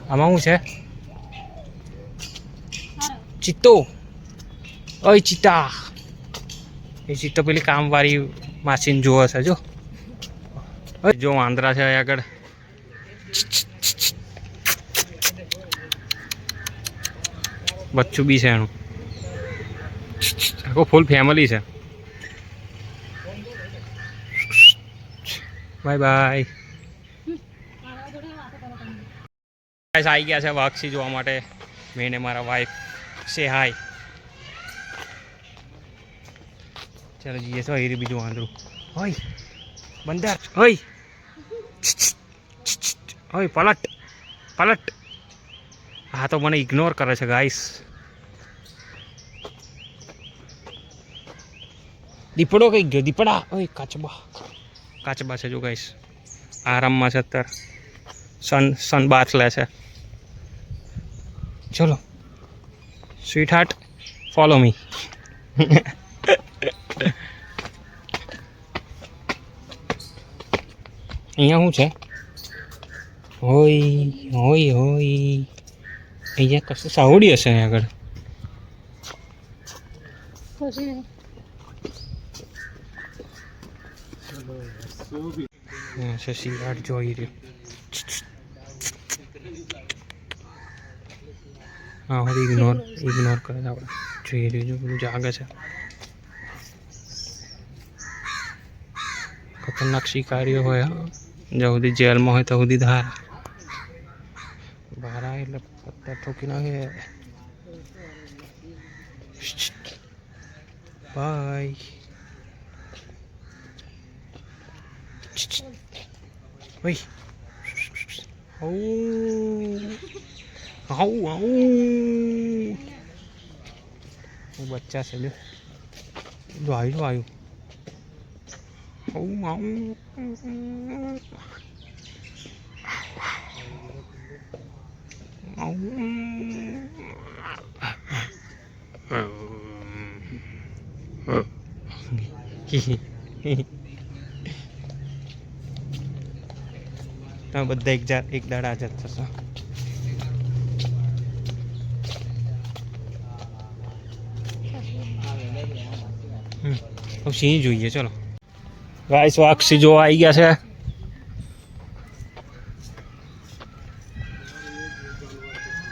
આમાં શું છે? ચિત્તો. ઓય ચિત્તા. એ ચિત્તો પેલી કામવાળી માસીને જોવે છે જો. જો વાંદરા છે આગળ. બચ્ચું બી છે એનું. આખો ફૂલ ફેમિલી છે. Bye bye. આવી ગયા છે વાક્ષી જોવા માટે. મેં ને મારા વાઈફ સે હાય. ચાલો જઈએ છો એ બીજું વાંદરું. હોય બંદર. હોય હોય પલટ પલટ. હા તો મને ઇગ્નોર કરે છે ગાઈસ. દીપડો કઈ ગયો? દીપડા. ઓય કાચબા. કાચબા છે જો ગાઈસ. આરામમાં છે અત્યારે. સન બાથ લે છે. ચલો સ્વીટ હાર્ટ ફોલો મી. અહીંયા શું છે? હોય હોય હોય. અહીંયા કશું સાવડી હશે અહીંયા આગળ. સિંહાટ જોઈ રહ્યો. હા હવે ઇગ્નોર કરે છે આપણે. જોઈ રહ્યું જો બધું જાગે છે. ખતરનાક શિકારીઓ હોય. હા જ્યાં સુધી જેલમાં હોય ત્યાં સુધી ધાર બહાર આવે એટલે પત્તા ઠોકી નાખે. બાય. ઓય આવું આવું. બચ્ચા છે જો આવ્યું આવ્યું. આવું આવું. તમે બધા એક દાડા આઝાદ થશો. સિંહ જોઈએ. ચલો ગાઈસ વાક્ષી જોવા આવી ગયા છે.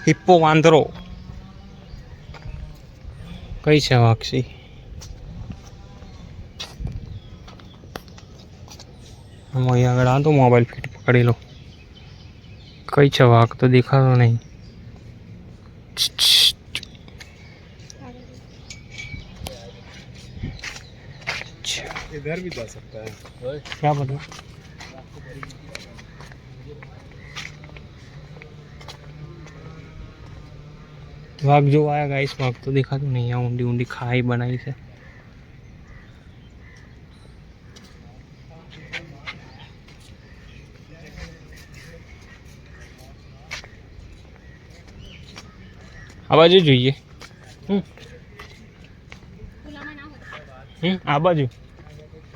હિપ્પો વાંદરો કઈ છે વાક્ષી? અહીંયા આગળ આ તો મોબાઈલ ફીટ પકડી લો. કઈ છે વાઘ તો દેખાતો નહીં. इधर भी जा सकता है क्या पता. वाघ जो आया गाइस, वाघ तो देखा तो नहीं है. ऊंडी ऊंडी खाई बनाई से. आ बाजू જોઈએ.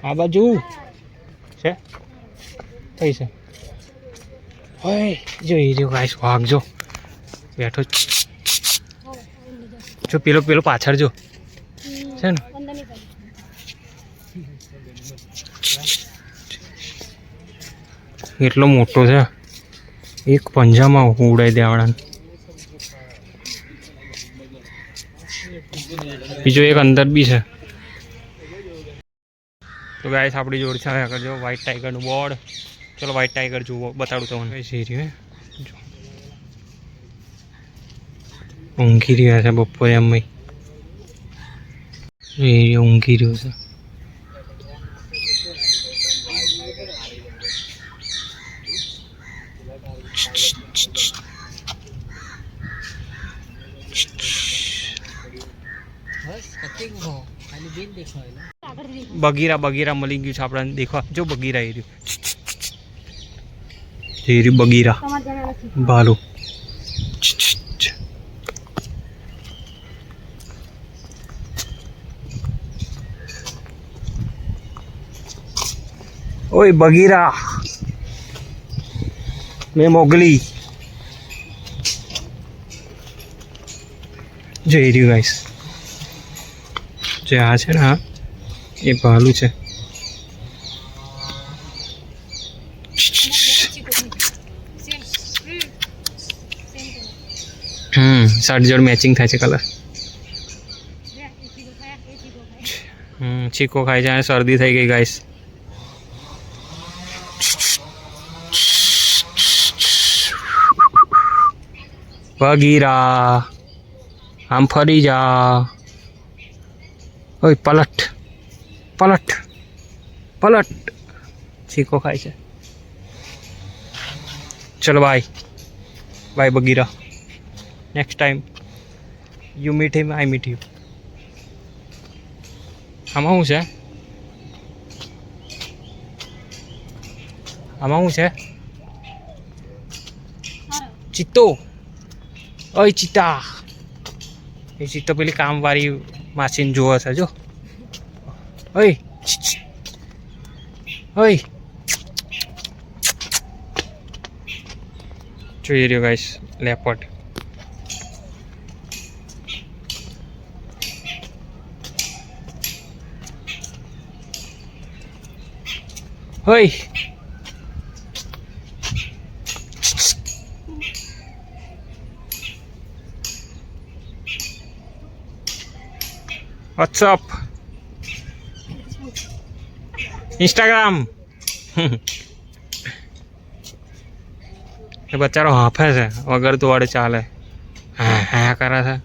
આ બાજુ છે કઈ છે? ઓય જોઈ રહ્યો ગાઈસ વાઘ જો બેઠો. જો પેલો પાછળ જો છે ને. એટલો મોટો છે. એક પંજામાં ઉડાઈ દેવાના. બીજો એક અંદર બી છે. તો ગાઈસ આપણી જોડ છે આગળ જો વ્હાઈટ ટાઈગરનું બોર્ડ. ચલો વ્હાઈટ ટાઈગર જુઓ, બતાડું તમને. કઈ છે ઊંઘી રહ્યા છે બપોરે. એમ એ ઊંઘી રહ્યો છે. બગીરા મળી ગયું છે આપણને. દેખવા જો બગીરા એ રહ્યું. બગીરા ભાલુ. ઓય બગીરા. મેં મોગલી. જોઈ રહ્યું ગાઈસ, જે આ છે ને આ એ ભાલું છે. શર્ટ જોડ મેચિંગ થાય છે કલર. ચીકો ખાય છે અને શરદી થઈ ગઈ ગાઈસ. બગીરા આમ ફરી જા. ઓય પલટ પલટ પલટ. ચીકો ખાય છે. ચલો bye bye Bagheera. Next time you meet him, I meet you. આમાં શું છે? આમાં શું છે? ચિત્તો. ઓય ચિત્તા. એ ચિત્તો પેલી કામવાળી માસીને જોવે છે જો. ઓય ઓય જોઈ રહ્યો ગાઈસ લેપર્ડ. ઓય વોટ્સઅપ ઇન્સ્ટાગ્રામ. એ બચારો હાફે છે વગર તો વડે ચાલે. હા હા કરે છે.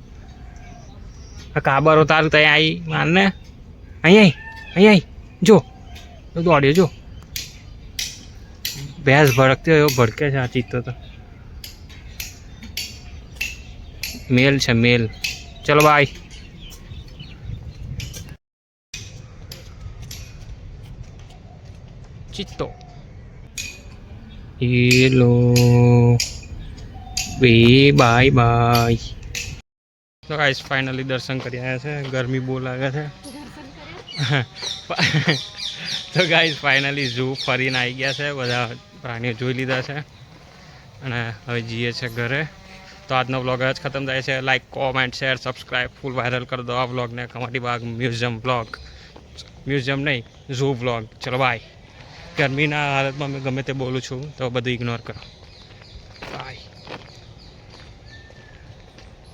કાબરો તારું ત્યાં આવી મારને. અહીં જો દોડ્યો જો. ભેંસ ભડકતી હોય એવો ભડકે છે આ ચિત્તો તો. મેલ છે મેલ. ચલો બાય. ચિત્તો હેલો બે બાય બાય. તો ગાઈસ ફાઇનલી દર્શન કરી આવ્યા છે. ગરમી બહુ લાગે છે. તો ગાઈસ ફાઇનલી ઝૂ ફરીને આવી ગયા છે. બધા પ્રાણીઓ જોઈ લીધા છે અને હવે જઈએ છે ઘરે. તો આજનો વ્લોગ જ ખતમ થાય છે. લાઈક કોમેન્ટ શેર સબસ્ક્રાઈબ ફૂલ વાયરલ કરી દો આ વ્લોગને. કમાટી બાગ મ્યુઝિયમ વ્લોગ, મ્યુઝિયમ નહીં ઝૂ વ્લોગ. ચલો બાય. ગરમીના હાલતમાં મેં ગમે તે બોલું છું તો બધું ઇગ્નોર કરો. બાય.